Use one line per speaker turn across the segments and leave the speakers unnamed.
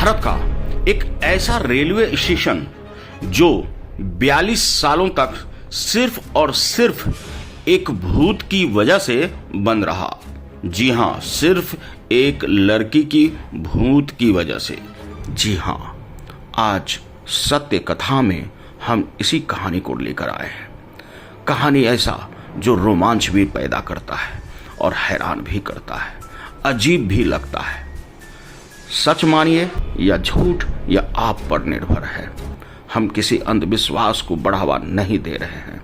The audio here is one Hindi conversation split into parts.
भारत का एक ऐसा रेलवे स्टेशन जो 42 सालों तक सिर्फ और सिर्फ एक भूत की वजह से बंद रहा। जी हां, सिर्फ एक लड़की की भूत की वजह से। जी हां, आज सत्य कथा में हम इसी कहानी को लेकर आए हैं। कहानी ऐसा जो रोमांच भी पैदा करता है और हैरान भी करता है, अजीब भी लगता है। सच मानिए या झूठ या आप पर निर्भर है। हम किसी अंधविश्वास को बढ़ावा नहीं दे रहे हैं,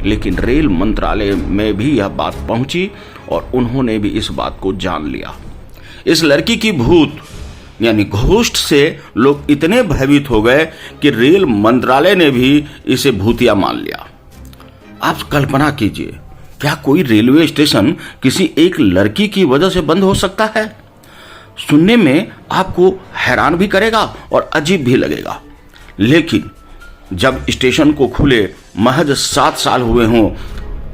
लेकिन रेल मंत्रालय में भी यह बात पहुंची और उन्होंने भी इस बात को जान लिया। इस लड़की की भूत यानी घोस्ट से लोग इतने भयभीत हो गए कि रेल मंत्रालय ने भी इसे भूतिया मान लिया। आप कल्पना कीजिए, क्या कोई रेलवे स्टेशन किसी एक लड़की की वजह से बंद हो सकता है? सुनने में आपको हैरान भी करेगा और अजीब भी लगेगा, लेकिन जब स्टेशन को खुले महज 7 साल हुए हों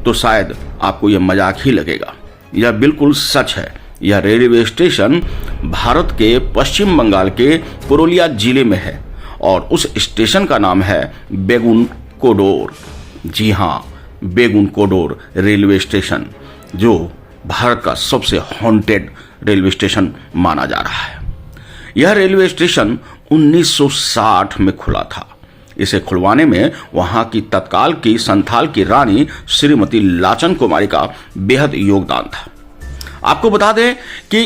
तो शायद आपको यह मजाक ही लगेगा। यह बिल्कुल सच है। यह रेलवे स्टेशन भारत के पश्चिम बंगाल के पुरुलिया जिले में है और उस स्टेशन का नाम है बेगुन कोडोर। जी हाँ, बेगुन कोडोर रेलवे स्टेशन, जो भारत का सबसे हॉन्टेड रेलवे स्टेशन माना जा रहा है। यह रेलवे स्टेशन 1960 में खुला था। इसे खुलवाने में वहां की तत्काल की संथाल की रानी श्रीमती लाचन कुमारी का बेहद योगदान था। आपको बता दें कि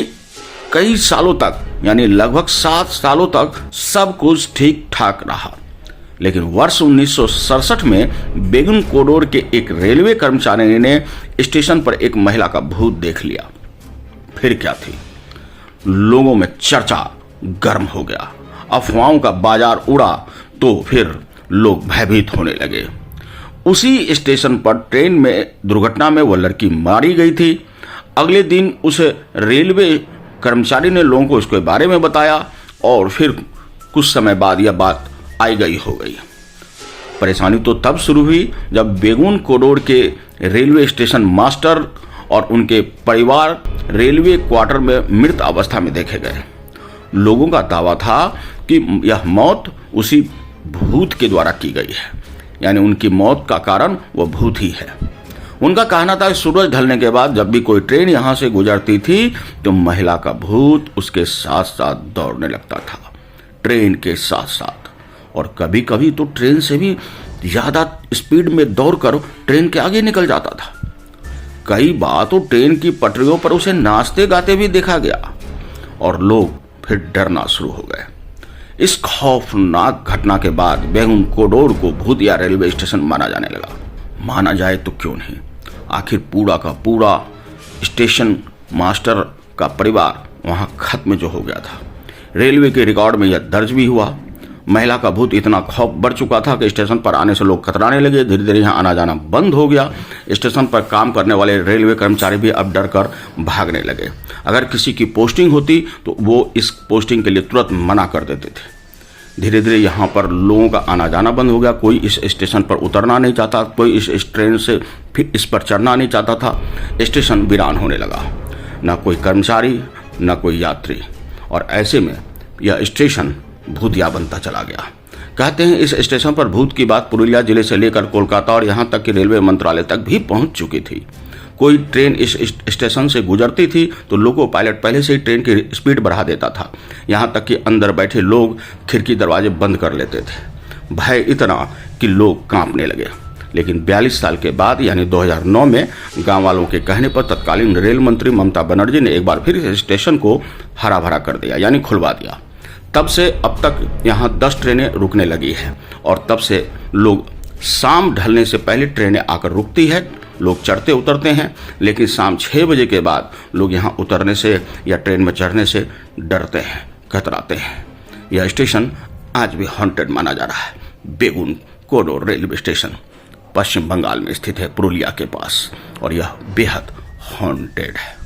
कई सालों तक यानी लगभग 7 सालों तक सब कुछ ठीक ठाक रहा, लेकिन वर्ष 1967 में बेगुन कोडोर के एक रेलवे कर्मचारी ने स्टेशन पर एक महिला का भूत देख लिया। फिर क्या थी, लोगों में चर्चा गर्म हो गया, अफवाहों का बाजार उड़ा तो फिर लोग भयभीत होने लगे। उसी स्टेशन पर ट्रेन में दुर्घटना में वह लड़की मारी गई थी। अगले दिन उस रेलवे कर्मचारी ने लोगों को इसके बारे में बताया और फिर कुछ समय बाद यह बात आई गई हो गई। परेशानी तो तब शुरू हुई जब बेगुन कोडोर के रेलवे स्टेशन मास्टर और उनके परिवार रेलवे क्वार्टर में मृत अवस्था में देखे गए। लोगों का दावा था कि यह मौत उसी भूत के द्वारा की गई है, यानी उनकी मौत का कारण वह भूत ही है। उनका कहना था सूरज ढलने के बाद जब भी कोई ट्रेन यहां से गुजरती थी तो महिला का भूत उसके साथ साथ दौड़ने लगता था, ट्रेन के साथ साथ, और कभी कभी तो ट्रेन से भी ज्यादा स्पीड में दौड़कर ट्रेन के आगे निकल जाता था। कई बार तो ट्रेन की पटरियों पर उसे नाचते गाते भी देखा गया और लोग फिर डरना शुरू हो गए। इस खौफनाक घटना के बाद बेगुन कोडोर को भूतिया रेलवे स्टेशन माना जाने लगा। माना जाए तो क्यों नहीं, आखिर पूरा का पूरा स्टेशन मास्टर का परिवार वहां खत्म जो हो गया था। रेलवे के रिकॉर्ड में यह दर्ज भी हुआ। महिला का भूत इतना खौफ बढ़ चुका था कि स्टेशन पर आने से लोग कतराने लगे। धीरे धीरे यहाँ आना जाना बंद हो गया। स्टेशन पर काम करने वाले रेलवे कर्मचारी भी अब डर कर भागने लगे। अगर किसी की पोस्टिंग होती तो वो इस पोस्टिंग के लिए तुरंत मना कर देते थे। धीरे धीरे यहाँ पर लोगों का आना जाना बंद हो गया। कोई इस स्टेशन पर उतरना नहीं चाहता, कोई इस ट्रेन से फिर इस पर चढ़ना नहीं चाहता था। स्टेशन वीरान होने लगा, न कोई कर्मचारी न कोई यात्री, और ऐसे में यह स्टेशन भूतिया बनता चला गया। कहते हैं इस स्टेशन पर भूत की बात पुरुलिया जिले से लेकर कोलकाता और यहाँ तक कि रेलवे मंत्रालय तक भी पहुंच चुकी थी। कोई ट्रेन इस स्टेशन से गुजरती थी तो लोको पायलट पहले से ही ट्रेन की स्पीड बढ़ा देता था। यहाँ तक कि अंदर बैठे लोग खिड़की दरवाजे बंद कर लेते थे। भय इतना कि लोग कांपने लगे। लेकिन 42 साल के बाद यानी 2009 में गाँव वालों के कहने पर तत्कालीन रेल मंत्री ममता बनर्जी ने एक बार फिर इस स्टेशन को हरा भरा कर दिया, यानी खुलवा दिया। तब से अब तक यहाँ 10 ट्रेनें रुकने लगी है और तब से लोग शाम ढलने से पहले ट्रेनें आकर रुकती है। लोग चढ़ते उतरते हैं, लेकिन शाम 6 बजे के बाद लोग यहाँ उतरने से या ट्रेन में चढ़ने से डरते हैं, कतराते हैं। यह स्टेशन आज भी हॉन्टेड माना जा रहा है। बेगुन कोडोर रेलवे स्टेशन पश्चिम बंगाल में स्थित है, पुरुलिया के पास, और यह बेहद हॉन्टेड है।